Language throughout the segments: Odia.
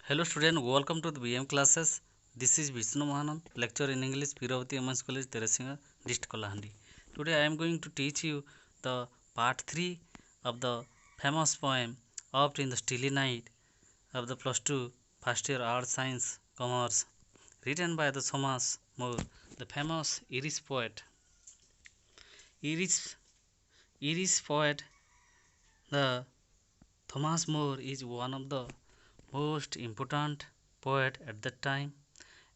Hello student, welcome to the BM classes. This is Vishnu Mohanan, lecturer in English, Piravati Women's College, Teresinga, District Kalahandi. Today I am going to teach you the part 3 of the famous poem Oft in the Stilly Night of the plus 2 first year Art Science Commerce, written by the Thomas More, the famous Irish poet. Irish, Irish poet, the Thomas More is one of the most important poet at that time,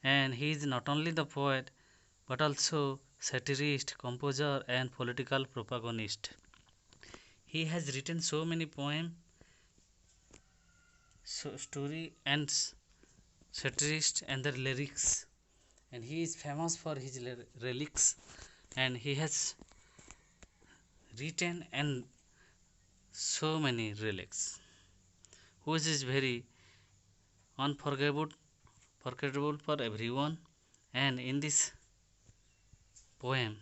and he is not only the poet but also satirist, composer and political propagandist. He has written so many poems, story and satirist and the lyrics, and he is famous for his lyrics, and he has written and so many lyrics which is very unforgettable for everyone. And in this poem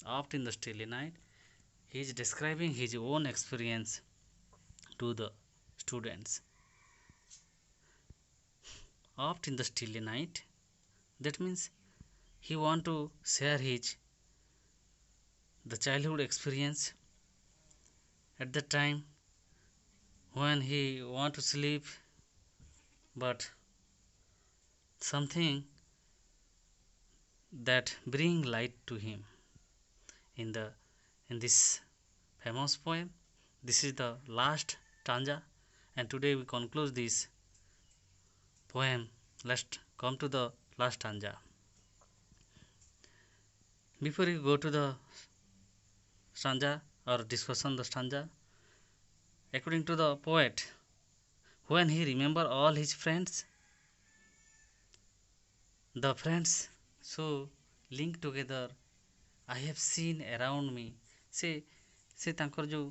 Oft in the Stilly Night, he is describing his own experience to the students. Oft in the Stilly Night, that means he want to share his the childhood experience at the time when he want to sleep, but something that bring light to him in the in this famous poem. This is the last stanza, and today we conclude this poem. Let's come to the last stanza. Before we go to the stanza or discussion the stanza, according to the poet, when he remember all his friends, the friends so linked together I have seen around me. ସେ ତାଙ୍କର ଯେଉଁ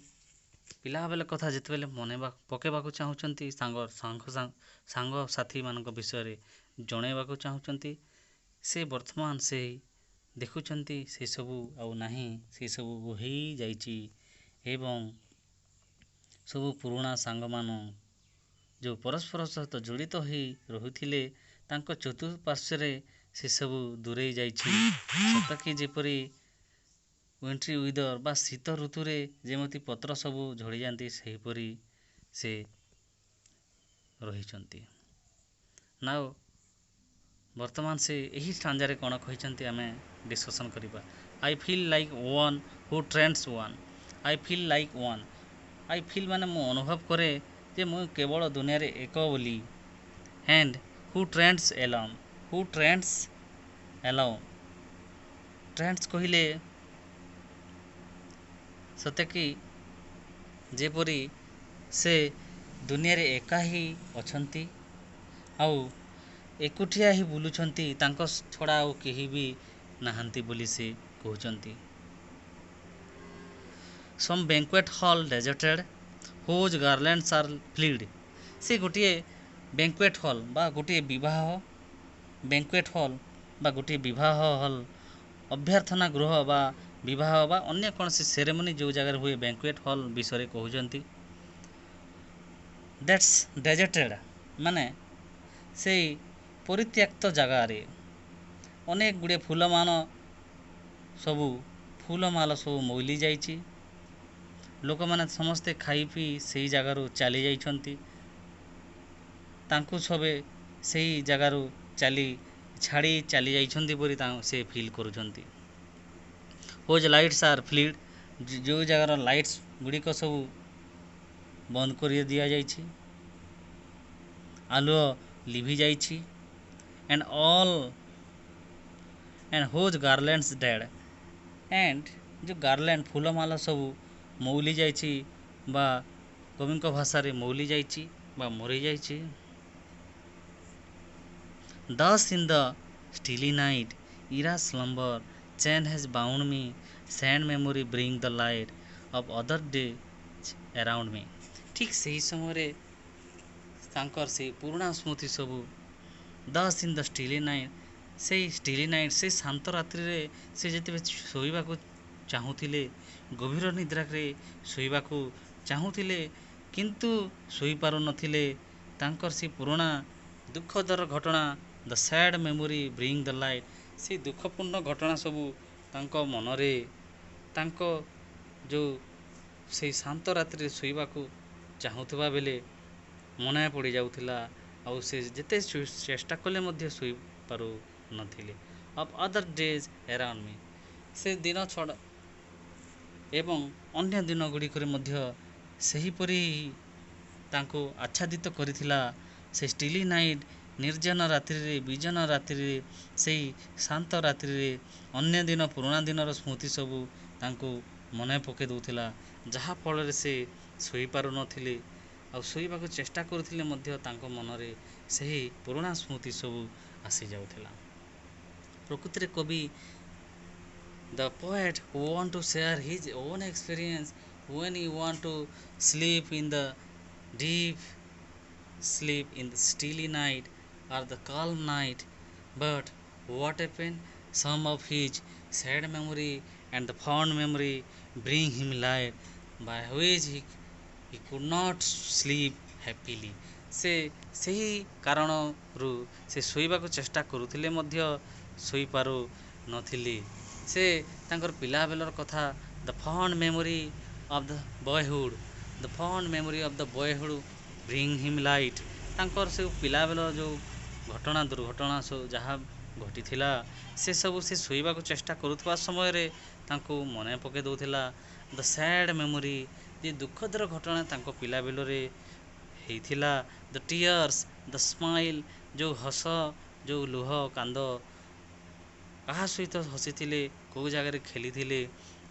ପିଲାବେଳ କଥା ଯେତେବେଳେ ମନେ ପକାଇବାକୁ ଚାହୁଁଛନ୍ତି, ସାଙ୍ଗସାଥିମାନଙ୍କ ବିଷୟରେ ଜଣାଇବାକୁ ଚାହୁଁଛନ୍ତି, ସେ ବର୍ତ୍ତମାନ ସେ ଦେଖୁଛନ୍ତି ସେସବୁ ଆଉ ନାହିଁ, ସେସବୁ ହୋଇଯାଇଛି ଏବଂ ସବୁ ପୁରୁଣା ସାଙ୍ଗମାନ ଯେଉଁ ପରସ୍ପର ସହିତ ଜଡ଼ିତ ହୋଇ ରହୁଥିଲେ, ତାଙ୍କ ଚତୁଃପାର୍ଶ୍ୱରେ ସେସବୁ ଦୂରେଇ ଯାଇଛି। ସତକି ଯେପରି ୱିଣ୍ଟ୍ରି ୱେଦର ବା ଶୀତ ଋତୁରେ ଯେମିତି ପତ୍ର ସବୁ ଝଡ଼ିଯାନ୍ତି, ସେହିପରି ସେ ରହିଛନ୍ତି। ନାଓ ବର୍ତ୍ତମାନ ସେ ଏହି ଷ୍ଟାଞ୍ଜାରେ କ'ଣ କହିଛନ୍ତି ଆମେ ଡିସ୍କସନ୍ କରିବା। I feel like one who trends one. I feel like one. I feel ମାନେ ମୁଁ ଅନୁଭବ କରେ ଯେ ମୁଁ କେବଳ ଦୁନିଆରେ ଏକ ବୋଲି। And who trends Elon. Who trends Elon. Trends କହିଲେ ସତେକି ଯେପରି ସେ ଦୁନିଆରେ ଏକା ହିଁ ଅଛନ୍ତି ଆଉ ଏକୁଟିଆ ହିଁ ବୁଲୁଛନ୍ତି, ତାଙ୍କ ଛଡ଼ା ଆଉ କେହି ବି ନାହାନ୍ତି ବୋଲି ସେ କହୁଛନ୍ତି। ସମ୍ ବ୍ୟାଙ୍କ୍ୱେଟ୍ ହଲ୍ ଡେଜର୍ଟେଡ୍ ହୁଜ୍ ଗାର୍ଲାଣ୍ଡସ୍ ଆର୍ ଫ୍ଲିଡ୍। ସେ ଗୋଟିଏ ବ୍ୟାଙ୍କ୍ୱେଟ୍ ହଲ୍ ବା ଗୋଟିଏ ବିବାହ ହଲ୍, ଅଭ୍ୟର୍ଥନା ଗୃହ ବା ବିବାହ ବା ଅନ୍ୟ କୌଣସି ସେରେମନି ଯେଉଁ ଜାଗାରେ ହୁଏ, ବ୍ୟାଙ୍କ୍ୱେଟ୍ ହଲ୍ ବିଷୟରେ କହୁଛନ୍ତି। ଦ୍ୟାଟ୍ସ ଡେଜର୍ଟେଡ୍ ମାନେ ସେଇ ପରିତ୍ୟକ୍ତ ଜାଗାରେ ଅନେକ ଗୁଡ଼ିଏ ଫୁଲମାଳ ସବୁ ମଉଳି ଯାଇଛି। ଲୋକମାନେ ସମସ୍ତେ ଖାଇ ପିଇ ସେଇ ଜାଗାରୁ ଚାଲି ଯାଇଛନ୍ତି। ତାଙ୍କୁ ସବେ ସେଇ ଜାଗାରୁ ଛାଡ଼ି ଚାଲି ଯାଇଛନ୍ତି ବୋଲି ସେ ଫିଲ୍ କରୁଛନ୍ତି। ହୁଜ୍ ଲାଇଟ୍ସ ଆର୍ ଫ୍ଲିଡ୍। ଯେଉଁ ଜାଗାର ଲାଇଟ୍ସ ଗୁଡ଼ିକ ସବୁ ବନ୍ଦ କରି ଦିଆଯାଇଛି, ଆଲୁଅ ଲିଭି ଯାଇଛି। And whose garlands dead. And ଯେଉଁ ଗାର୍ଲାଣ୍ଡ ଫୁଲମାଳ ସବୁ ମଉଳି ଯାଇଛି ବା କବିଙ୍କ ଭାଷାରେ ମଉଳି ଯାଇଛି ବା ମରିଯାଇଛି। Thus in the stilly night, era slumber, chain has bound me, sad memory bring the light of other days around me। ଠିକ୍ ସେହି ସମୟରେ ତାଙ୍କର ସେଇ ପୁରୁଣା ସ୍ମୃତି ସବୁ thus in the stilly night, ସେଇ ଷ୍ଟିଲି ନାଇଟ୍, ସେଇ ଶାନ୍ତ ରାତ୍ରିରେ ସେ ଯେତେବେଳେ ଶୋଇବାକୁ ଚାହୁଁଥିଲେ, ଗଭୀର ନିଦ୍ରାରେ ଶୋଇବାକୁ ଚାହୁଁଥିଲେ କିନ୍ତୁ ଶୋଇପାରୁନଥିଲେ, ତାଙ୍କର ସେ ପୁରୁଣା ଦୁଃଖଦର ଘଟଣା ଦ ସ୍ୟାଡ୍ ମେମୋରି ବ୍ରିଙ୍ଗ ଦ ଲାଇଟ୍, ସେ ଦୁଃଖପୂର୍ଣ୍ଣ ଘଟଣା ସବୁ ତାଙ୍କ ମନରେ ତାଙ୍କ ଯେଉଁ ସେଇ ଶାନ୍ତ ରାତିରେ ଶୋଇବାକୁ ଚାହୁଁଥିବା ବେଳେ ମନେ ପଡ଼ିଯାଉଥିଲା। ଆଉ ସେ ଯେତେ ଚେଷ୍ଟା କଲେ ମଧ୍ୟ ଶୋଇପାରୁନଥିଲେ। ଅଫ୍ ଅଦର ଡେଜ୍ ଏରାଉଣ୍ଡ ମି, ସେ ଦିନ ଛଡ଼ା ଏବଂ ଅନ୍ୟ ଦିନ ଗୁଡ଼ିକରେ ମଧ୍ୟ ସେହିପରି ତାଙ୍କୁ ଆଚ୍ଛାଦିତ କରିଥିଲା। ସେ ଷ୍ଟିଲି ନାଇଟ୍, ନିର୍ଜନ ରାତ୍ରିରେ, ବିଜନ ରାତ୍ରିରେ, ସେଇ ଶାନ୍ତ ରାତ୍ରିରେ ଅନ୍ୟ ଦିନ ପୁରୁଣା ଦିନର ସ୍ମୃତି ସବୁ ତାଙ୍କୁ ମନେ ପକାଇ ଦେଉଥିଲା, ଯାହାଫଳରେ ସେ ଶୋଇପାରୁନଥିଲେ। ଆଉ ଶୋଇବାକୁ ଚେଷ୍ଟା କରୁଥିଲେ ମଧ୍ୟ ତାଙ୍କ ମନରେ ସେହି ପୁରୁଣା ସ୍ମୃତି ସବୁ ଆସିଯାଉଥିଲା। ପ୍ରକୃତିରେ କବି the poet who want to share his own experience when he want to sleep in the deep sleep in the stilly night or the calm night, but what happened, some of his sad memory and the fond memory bring him light by which he could not sleep happily. ସେ ସେହି କାରଣରୁ ସେ ଶୋଇବାକୁ ଚେଷ୍ଟା କରୁଥିଲେ ମଧ୍ୟ ଶୋଇପାରୁ ନଥିଲେ। ସେ ତାଙ୍କର ପିଲାବେଳର କଥା, the fond memory of the boyhood, the fond memory of the boyhood bring him light, ତାଙ୍କର ସବୁ ପିଲାବେଳର ଯେଉଁ ଘଟଣା ଦୁର୍ଘଟଣା ସବୁ ଯାହା ଘଟିଥିଲା ସେସବୁ ସେ ଶୋଇବାକୁ ଚେଷ୍ଟା କରୁଥିବା ସମୟରେ ତାଙ୍କୁ ମନେ ପକାଇ ଦେଉଥିଲା। ଦ ସ୍ୟାଡ୍ ମେମୋରି, ଯେ ଦୁଃଖଦର ଘଟଣା ତାଙ୍କ ପିଲାବେଳରେ ହେଇଥିଲା। ଦ ଟିୟର୍ସ, ଦ ସ୍ମାଇଲ୍, ଯେଉଁ ହସ, ଯେଉଁ ଲୁହ କାନ୍ଦ, କାହା ସହିତ ହସିଥିଲେ, କେଉଁ ଜାଗାରେ ଖେଳିଥିଲେ,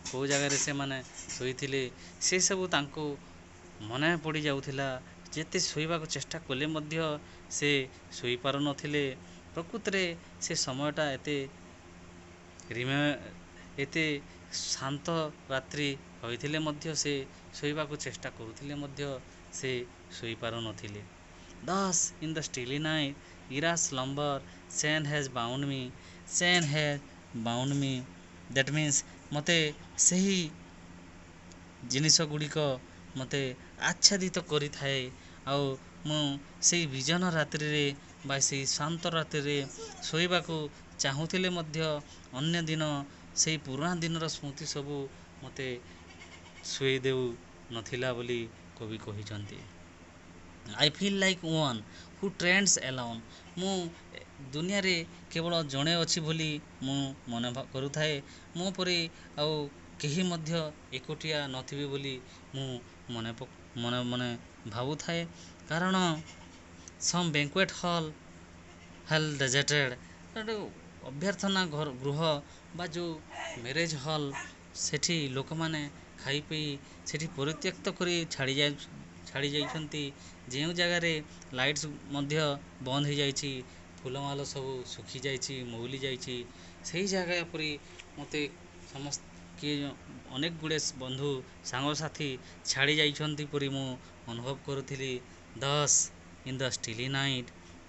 କେଉଁ ଜାଗାରେ ସେମାନେ ଶୋଇଥିଲେ, ସେସବୁ ତାଙ୍କୁ ମନେ ପଡ଼ିଯାଉଥିଲା। ଯେତେ ଶୋଇବାକୁ ଚେଷ୍ଟା କଲେ ମଧ୍ୟ ସେ ଶୋଇପାରୁନଥିଲେ। ପ୍ରକୃତରେ ସେ ସମୟଟା ଏତେ ଶାନ୍ତ ରାତ୍ରି ହୋଇଥିଲେ ମଧ୍ୟ ସେ ଶୋଇବାକୁ ଚେଷ୍ଟା କରୁଥିଲେ ମଧ୍ୟ ସେ ଶୋଇପାରୁନଥିଲେ। Thus in the stilly night, Ira's slumber, Sen has bound me, Sen has bound me, that means ମୋତେ ସେହି ଜିନିଷ ଗୁଡ଼ିକ ମୋତେ ଆଚ୍ଛାଦିତ କରିଥାଏ। ଆଉ ମୁଁ ସେଇ ବିଜନ ରାତ୍ରିରେ ବା ସେଇ ଶାନ୍ତ ରାତ୍ରିରେ ଶୋଇବାକୁ ଚାହୁଁଥିଲେ ମଧ୍ୟ ଅନ୍ୟ ଦିନ ସେଇ ପୁରୁଣା ଦିନର ସ୍ମୃତି ସବୁ ମୋତେ ଶୋଇ ଦେଉନଥିଲା ବୋଲି କବି କହିଛନ୍ତି। I feel like one who trends alone, ମୁଁ ଦୁନିଆରେ କେବଳ ଜଣେ ଅଛି ବୋଲି ମୁଁ ମନେ କରୁଥାଏ। ମୋ ପରି ଆଉ କେହି ମଧ୍ୟ ଏକୁଟିଆ ନଥିବେ ବୋଲି ମୁଁ ମନେ ଭାବୁଥାଏ। କାରଣ some banquet hall held deserted, ଅଭ୍ୟର୍ଥନା ଗୃହ ବା ଯେଉଁ ମ୍ୟାରେଜ୍ ହଲ୍, ସେଠି ଲୋକମାନେ ଖାଇ ପିଇ ସେଠି ପରିତ୍ୟକ୍ତ କରି ଛାଡ଼ି ଯାଇଛନ୍ତି। ଯେଉଁ ଜାଗାରେ ଲାଇଟ୍ସ ମଧ୍ୟ ବନ୍ଦ ହୋଇଯାଇଛି, ଫୁଲମାଳ ସବୁ ଶୁଖିଯାଇଛି, ମଉଳି ଯାଇଛି, ସେହି ଜାଗା ପରି ମୋତେ ଅନେକ ଗୁଡ଼ିଏ ବନ୍ଧୁ ସାଙ୍ଗସାଥି ଛାଡ଼ି ଯାଇଛନ୍ତି ପରି ମୁଁ ଅନୁଭବ କରୁଥିଲି। Thus in the stilly night,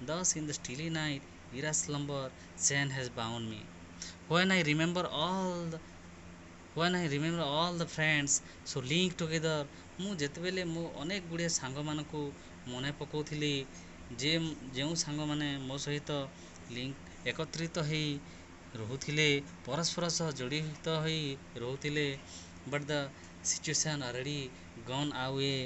thus in the stilly night, Ira's slumber, Sen has bound me. When I remember all the friends so linked together, ମୁଁ ଯେତେବେଳେ ମୋ ଅନେକ ଗୁଡ଼ିଏ ସାଙ୍ଗମାନଙ୍କୁ ମନେ ପକାଉଥିଲି, ଯେଉଁ ସାଙ୍ଗମାନେ ମୋ ସହିତ ଏକତ୍ରିତ ହୋଇ ରହୁଥିଲେ, ପରସ୍ପର ସହ ଜଡ଼ିତ ହୋଇ ରହୁଥିଲେ, but the situation already gone away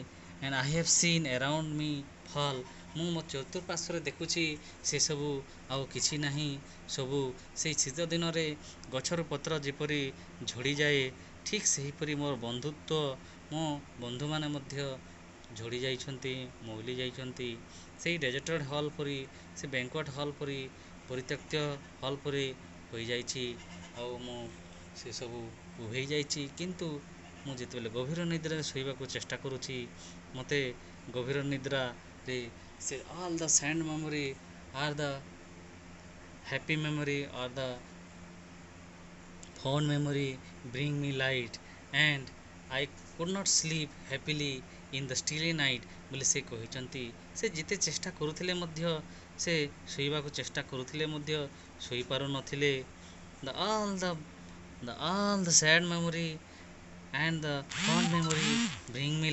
and I have seen around me fall, ମୁଁ ମୋ ଚତୁଃପାର୍ଶ୍ୱରେ ଦେଖୁଛି ସେସବୁ ଆଉ କିଛି ନାହିଁ। ସବୁ ସେଇ ଶୀତ ଦିନରେ ଗଛରୁ ପତ୍ର ଯେପରି ଝଡ଼ିଯାଏ, ଠିକ୍ ସେହିପରି ମୋର ବନ୍ଧୁତ୍ୱ, ମୋ ବନ୍ଧୁମାନେ ମଧ୍ୟ ଝଡ଼ି ଯାଇଛନ୍ତି, ମଉଳି ଯାଇଛନ୍ତି। ସେଇ ଡେଜର୍ଟେଡ଼ ହଲ୍ ପରି, ସେ ବ୍ୟାଙ୍କୱେଟ୍ ହଲ୍ ପରି, ପରିତ୍ୟକ୍ତ ହଲ୍ ପରି ହୋଇଯାଇଛି। ଆଉ ମୁଁ ସେସବୁ ଉଭେଇ ଯାଇଛି। କିନ୍ତୁ ମୁଁ ଯେତେବେଳେ ଗଭୀର ନିଦ୍ରାରେ ଶୋଇବାକୁ ଚେଷ୍ଟା କରୁଛି, ମୋତେ ଗଭୀର ନିଦ୍ରାରେ ସେ all the sad memory or the happy memory or the fond memory bring me light and I could not sleep happily in the stilly night ବୋଲି ସେ କହିଛନ୍ତି। ସେ ଯେତେ ଚେଷ୍ଟା କରୁଥିଲେ ମଧ୍ୟ, ସେ ଶୋଇବାକୁ ଚେଷ୍ଟା କରୁଥିଲେ ମଧ୍ୟ ଶୋଇପାରୁନଥିଲେ। all the sad memory and the fond memory bring me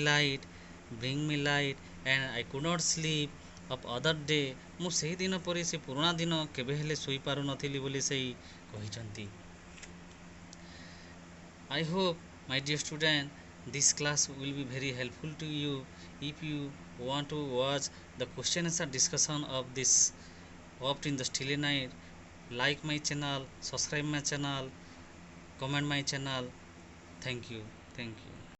light and I could not sleep of other day. ମୁଁ ସେହି ଦିନ ପରି ସେ ପୁରୁଣା ଦିନ କେବେ ହେଲେ ଶୋଇପାରୁନଥିଲି ବୋଲି ସେଇ କହିଛନ୍ତି। I hope, my dear student, this class will be very helpful to you. If you want to watch the question answer discussion of this Opt in the Steely Night, like my channel, subscribe my channel, comment my channel. Thank you.